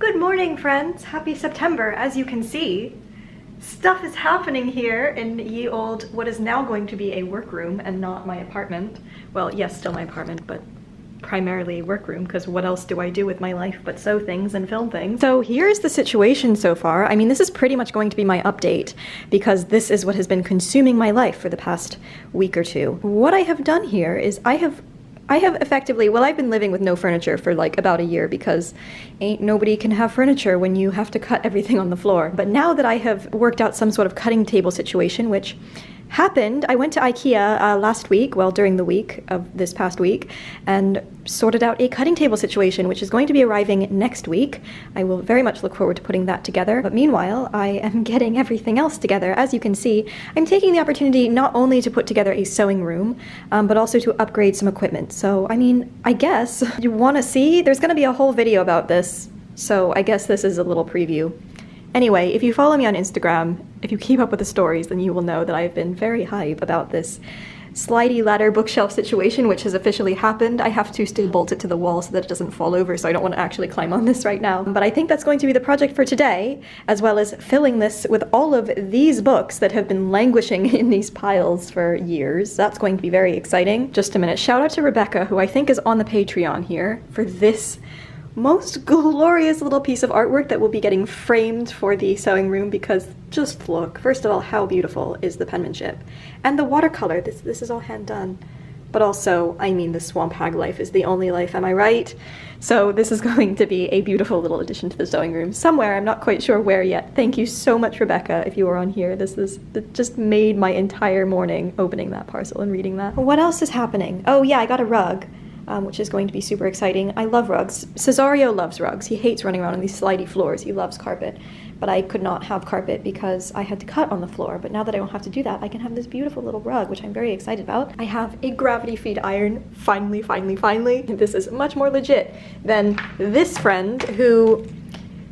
Good morning, friends. Happy September. As you can see, stuff is happening here in ye old, what is now going to be a workroom and not my apartment. Well, yes, still my apartment, but primarily a workroom, because what else do I do with my life but sew things and film things? So here's the situation so far. I mean, this is pretty much going to be my update, because this is what has been consuming my life for the past week or two. What I have done here is I have effectively, well, I've been living with no furniture for like about a year because ain't nobody can have furniture when you have to cut everything on the floor. But now that I have worked out some sort of cutting table situation, which happened, I went to IKEA last week, well, during the week of this past week, and sorted out a cutting table situation, which is going to be arriving next week. I will very much look forward to putting that together. But meanwhile, I am getting everything else together. As you can see, I'm taking the opportunity not only to put together a sewing room, but also to upgrade some equipment. So, I mean, I guess you want to see, there's going to be a whole video about this. So I guess this is a little preview. Anyway, if you follow me on Instagram, if you keep up with the stories, then you will know that I've been very hype about this slidey ladder bookshelf situation, which has officially happened. I have to still bolt it to the wall so that it doesn't fall over, so I don't want to actually climb on this right now. But I think that's going to be the project for today, as well as filling this with all of these books that have been languishing in these piles for years. That's going to be very exciting. Just a minute. Shout out to Rebecca, who I think is on the Patreon here, for this most glorious little piece of artwork that will be getting framed for the sewing room, because just look, first of all, how beautiful is the penmanship and the watercolor. This is all hand done. But also, I mean, the swamp hag life is the only life, am I right? So this is going to be a beautiful little addition to the sewing room somewhere. I'm not quite sure where yet. Thank you so much, Rebecca, if you were on here. This just made my entire morning opening that parcel and reading that. What else is happening? Oh yeah, I got a rug. Which is going to be super exciting. I love rugs. Cesario loves rugs. He hates running around on these slidey floors. He loves carpet. But I could not have carpet because I had to cut on the floor. But now that I don't have to do that, I can have this beautiful little rug, which I'm very excited about. I have a gravity feed iron. Finally. This is much more legit than this friend who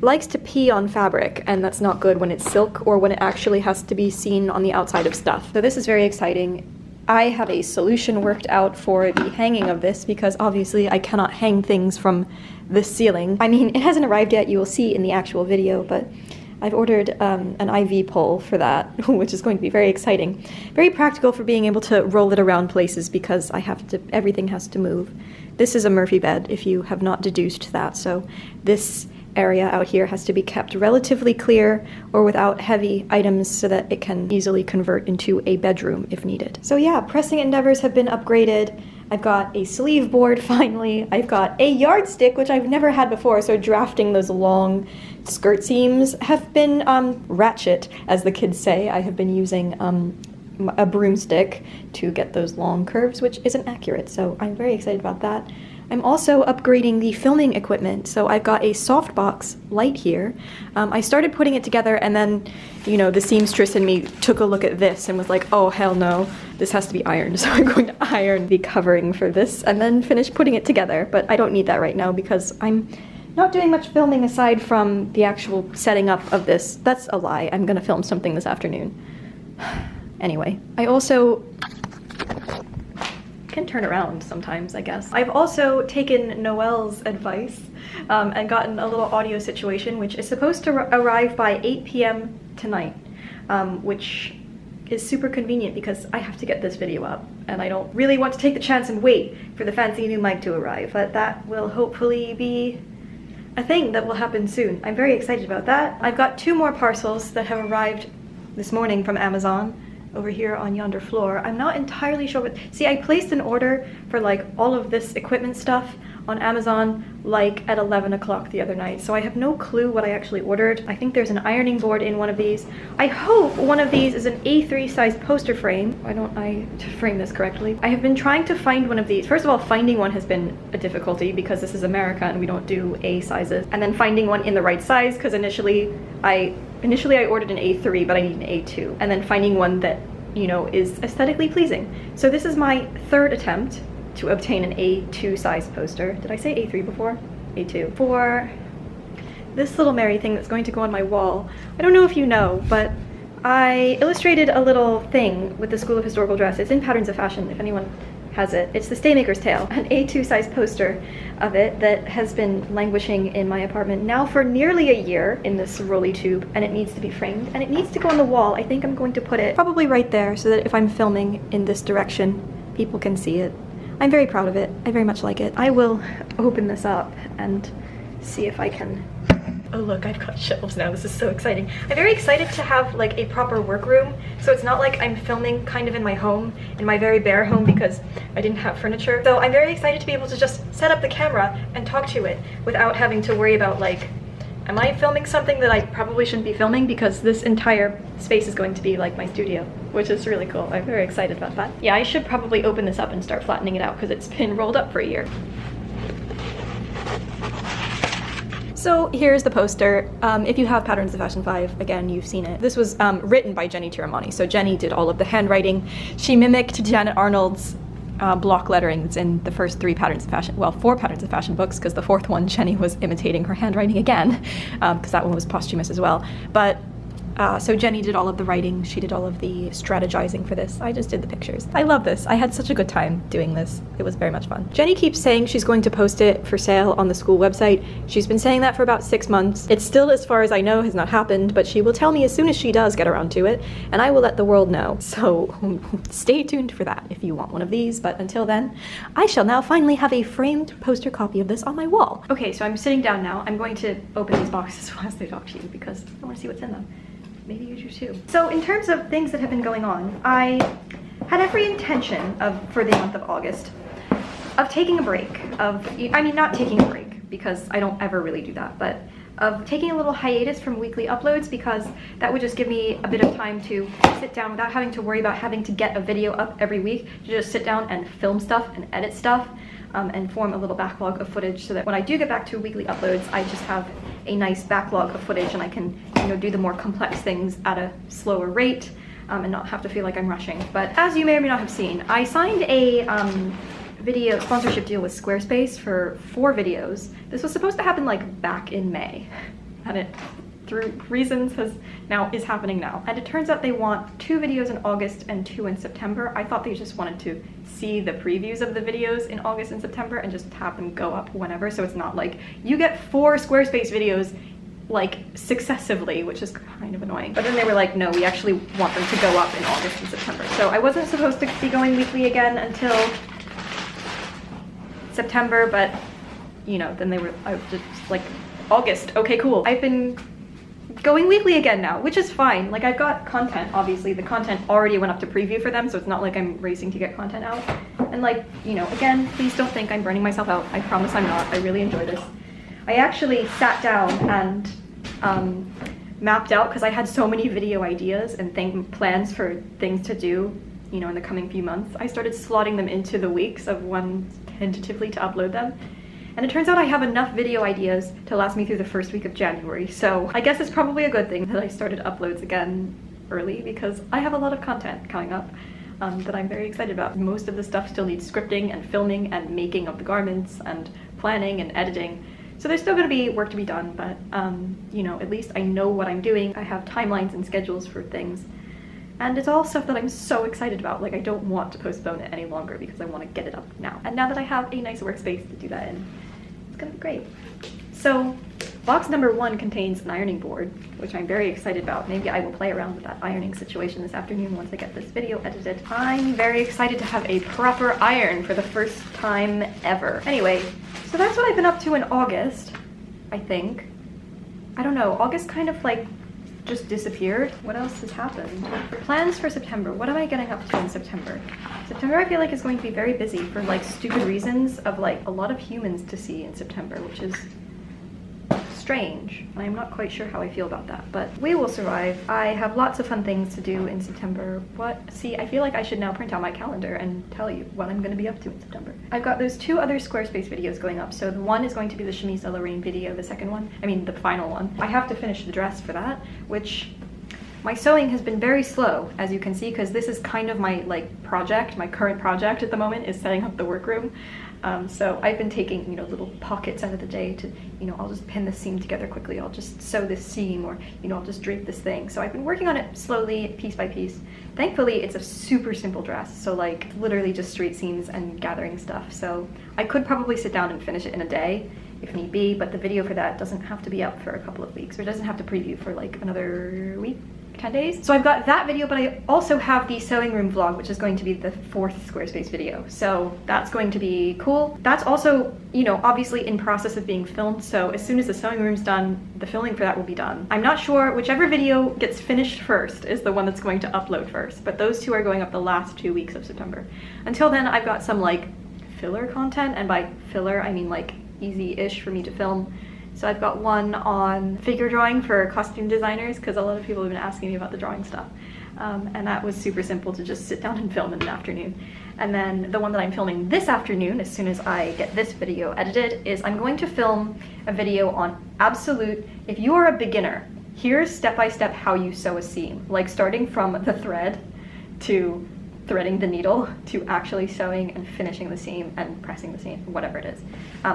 likes to pee on fabric, and that's not good when it's silk or when it actually has to be seen on the outside of stuff. So this is very exciting. I have a solution worked out for the hanging of this, because obviously I cannot hang things from the ceiling. I mean, it hasn't arrived yet, you will see in the actual video, but I've ordered an IV pole for that, which is going to be very exciting. Very practical for being able to roll it around places, because everything has to move. This is a Murphy bed, if you have not deduced that, so this area out here has to be kept relatively clear or without heavy items so that it can easily convert into a bedroom if needed. So yeah, pressing endeavors have been upgraded. I've got a sleeve board finally. I've got a yardstick, which I've never had before, so drafting those long skirt seams have been ratchet, as the kids say. I have been using a broomstick to get those long curves, which isn't accurate, so I'm very excited about that. I'm also upgrading the filming equipment, so I've got a softbox light here. I started putting it together, and then, you know, the seamstress in me took a look at this and was like, oh hell no, this has to be ironed. So I'm going to iron the covering for this and then finish putting it together, but I don't need that right now because I'm not doing much filming aside from the actual setting up of this. That's a lie. I'm gonna film something this afternoon. Anyway, I also can turn around sometimes, I guess. I've also taken Noelle's advice and gotten a little audio situation, which is supposed to arrive by 8 p.m. tonight, which is super convenient because I have to get this video up, and I don't really want to take the chance and wait for the fancy new mic to arrive, but that will hopefully be a thing that will happen soon. I'm very excited about that. I've got 2 more parcels that have arrived this morning from Amazon over here on yonder floor. I'm not entirely sure what... See, I placed an order for like all of this equipment stuff on Amazon like at 11 o'clock the other night, so I have no clue what I actually ordered. I think there's an ironing board in one of these. I hope one of these is an A3 size poster frame. Why don't I frame this correctly? I have been trying to find one of these. First of all, finding one has been a difficulty because this is America and we don't do A sizes. And then finding one in the right size, because initially I ordered an A3, but I need an A2. And then finding one that, you know, is aesthetically pleasing. So this is my 3rd attempt to obtain an A2 size poster. Did I say A3 before? A2. For this little Mary thing that's going to go on my wall. I don't know if you know, but I illustrated a little thing with the School of Historical Dress. It's in Patterns of Fashion, if anyone has it. It's the Staymaker's Tale, an A2 size poster of it that has been languishing in my apartment now for nearly a year in this rolly tube, and it needs to be framed and it needs to go on the wall. I think I'm going to put it probably right there so that if I'm filming in this direction, people can see it. I'm very proud of it. I very much like it. I will open this up and see if I can. Oh look, I've got shelves now. This is so exciting. I'm very excited to have like a proper workroom, so it's not like I'm filming kind of in my home, in my very bare home, because I didn't have furniture. So I'm very excited to be able to just set up the camera and talk to it without having to worry about like, am I filming something that I probably shouldn't be filming, because this entire space is going to be like my studio, which is really cool. I'm very excited about that. Yeah, I should probably open this up and start flattening it out because it's been rolled up for a year. So here's the poster. If you have Patterns of Fashion 5, again, you've seen it. This was written by Jenny Tiramani. So Jenny did all of the handwriting. She mimicked Janet Arnold's block lettering that's in the first 3 Patterns of Fashion, well, 4 Patterns of Fashion books, because the 4th one, Jenny was imitating her handwriting again, because that one was posthumous as well. But so Jenny did all of the writing, she did all of the strategizing for this. I just did the pictures. I love this. I had such a good time doing this. It was very much fun. Jenny keeps saying she's going to post it for sale on the school website. She's been saying that for about 6 months. It still, as far as I know, has not happened, but she will tell me as soon as she does get around to it, and I will let the world know. So stay tuned for that if you want one of these, but until then, I shall now finally have a framed poster copy of this on my wall. Okay, so I'm sitting down now. I'm going to open these boxes while I talk to you because I want to see what's in them. Maybe you do too. So in terms of things that have been going on, I had every intention for the month of August of taking a break, I mean not taking a break because I don't ever really do that, but of taking a little hiatus from weekly uploads, because that would just give me a bit of time to sit down without having to worry about having to get a video up every week, to just sit down and film stuff and edit stuff. And form a little backlog of footage so that when I do get back to weekly uploads, I just have a nice backlog of footage and I can, you know, do the more complex things at a slower rate and not have to feel like I'm rushing. But as you may or may not have seen, I signed a video sponsorship deal with Squarespace for 4 videos. This was supposed to happen like back in May, and it, through reasons, is happening now. And it turns out they want 2 videos in August and 2 in September. I thought they just wanted to see the previews of the videos in August and September and just have them go up whenever, so it's not like you get 4 Squarespace videos like successively, which is kind of annoying. But then they were like, no, we actually want them to go up in August and September. So I wasn't supposed to be going weekly again until September, but you know, then I was just like, August, okay, cool. I've been going weekly again now, which is fine. Like, I've got content, obviously. The content already went up to preview for them, so it's not like I'm racing to get content out. And like, you know, again, please don't think I'm burning myself out. I promise I'm not. I really enjoy this. I actually sat down and mapped out, because I had so many video ideas and plans for things to do, you know, in the coming few months. I started slotting them into the weeks of when tentatively to upload them. And it turns out I have enough video ideas to last me through the first week of January. So I guess it's probably a good thing that I started uploads again early, because I have a lot of content coming up that I'm very excited about. Most of the stuff still needs scripting and filming and making of the garments and planning and editing. So there's still gonna be work to be done, but you know, at least I know what I'm doing. I have timelines and schedules for things. And it's all stuff that I'm so excited about. Like, I don't want to postpone it any longer because I want to get it up now. And now that I have a nice workspace to do that in, it's gonna be great. So box number 1 contains an ironing board, which I'm very excited about. Maybe I will play around with that ironing situation this afternoon once I get this video edited. I'm very excited to have a proper iron for the first time ever. Anyway, so that's what I've been up to in August, I think. I don't know, August kind of like just disappeared. What else has happened? Plans for September. What am I getting up to in September? September I feel like is going to be very busy for like stupid reasons of like a lot of humans to see in September, which is strange. I'm not quite sure how I feel about that, but we will survive. I have lots of fun things to do in September. See, I feel like I should now print out my calendar and tell you what I'm going to be up to in September. I've got those 2 other Squarespace videos going up. So the one is going to be the Chemise à la Reine video, the second one, I mean the final one. I have to finish the dress for that, which my sewing has been very slow, as you can see, because this is kind of my like project. My current project at the moment is setting up the workroom. So I've been taking, you know, little pockets out of the day to, you know, I'll just pin this seam together quickly, I'll just sew this seam, or, you know, I'll just drape this thing. So I've been working on it slowly, piece by piece. Thankfully, it's a super simple dress, so like literally just straight seams and gathering stuff. So I could probably sit down and finish it in a day if need be, but the video for that doesn't have to be up for a couple of weeks, or doesn't have to preview for like another week, 10 days. So I've got that video, but I also have the sewing room vlog, which is going to be the 4th Squarespace video. So that's going to be cool. That's also, you know, obviously in process of being filmed. So as soon as the sewing room's done, the filming for that will be done. I'm not sure, whichever video gets finished first is the one that's going to upload first, but those two are going up the last 2 weeks of September. Until then, I've got some like filler content, and by filler, I mean like easy-ish for me to film. So I've got one on figure drawing for costume designers, because a lot of people have been asking me about the drawing stuff. And that was super simple to just sit down and film in an afternoon. And then the one that I'm filming this afternoon, as soon as I get this video edited, is I'm going to film a video on absolute, if you are a beginner, here's step-by-step how you sew a seam. Like starting from the thread to threading the needle to actually sewing and finishing the seam and pressing the seam, whatever it is.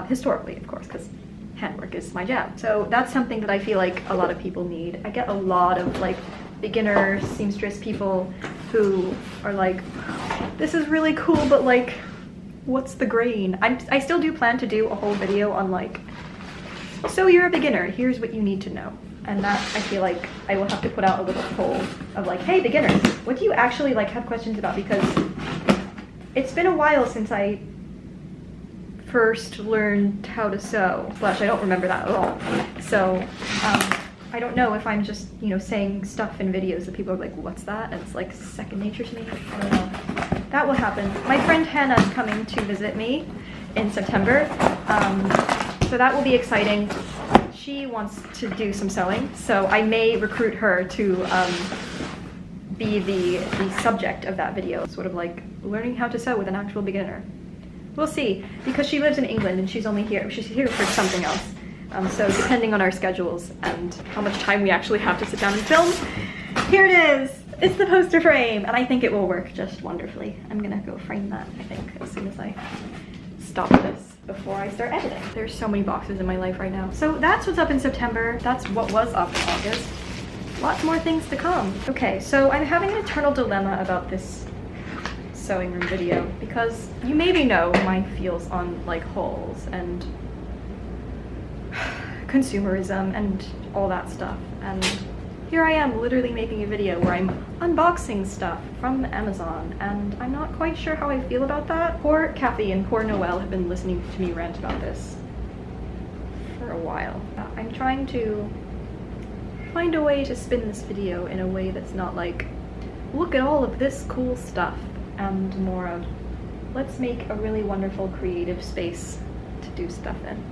Historically, of course, because handwork is my jam. So that's something that I feel like a lot of people need. I get a lot of like beginner seamstress people who are like, this is really cool, but like, what's the grain? I still do plan to do a whole video on like, so you're a beginner, here's what you need to know. And that, I feel like I will have to put out a little poll of like, hey beginners, what do you actually like have questions about? Because it's been a while since I first learned how to sew, slash I don't remember that at all. So I don't know if I'm just, you know, saying stuff in videos that people are like, what's that? And it's like second nature to me. I don't know. That will happen. My friend Hannah is coming to visit me in September, so that will be exciting. She wants to do some sewing, so I may recruit her to be the subject of that video, sort of like learning how to sew with an actual beginner. We'll see, because she lives in England and she's here for something else. So depending on our schedules and how much time we actually have to sit down and film, here it is. It's the poster frame, and I think it will work just wonderfully. I'm gonna go frame that, I think, as soon as I stop this before I start editing. There's so many boxes in my life right now. So that's what's up in September. That's what was up in August. Lots more things to come. Okay, so I'm having an eternal dilemma about this sewing room video, because you maybe know my feels on like hauls and consumerism and all that stuff, and here I am literally making a video where I'm unboxing stuff from Amazon, and I'm not quite sure how I feel about that. Poor Kathy and poor Noelle have been listening to me rant about this for a while. I'm trying to find a way to spin this video in a way that's not like, look at all of this cool stuff, and more of, let's make a really wonderful creative space to do stuff in.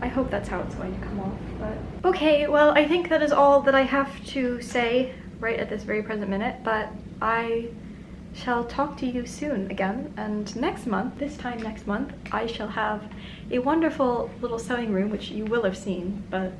I hope that's how it's going to come off, but... Okay, well, I think that is all that I have to say right at this very present minute, but I shall talk to you soon again, and next month, this time next month, I shall have a wonderful little sewing room, which you will have seen, but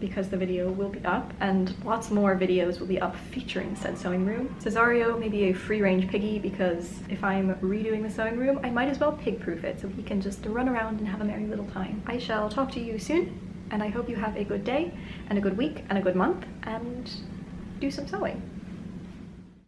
because the video will be up, and lots more videos will be up featuring said sewing room. Cesario may be a free-range piggy, because if I'm redoing the sewing room, I might as well pig-proof it so he can just run around and have a merry little time. I shall talk to you soon, and I hope you have a good day, and a good week, and a good month, and do some sewing.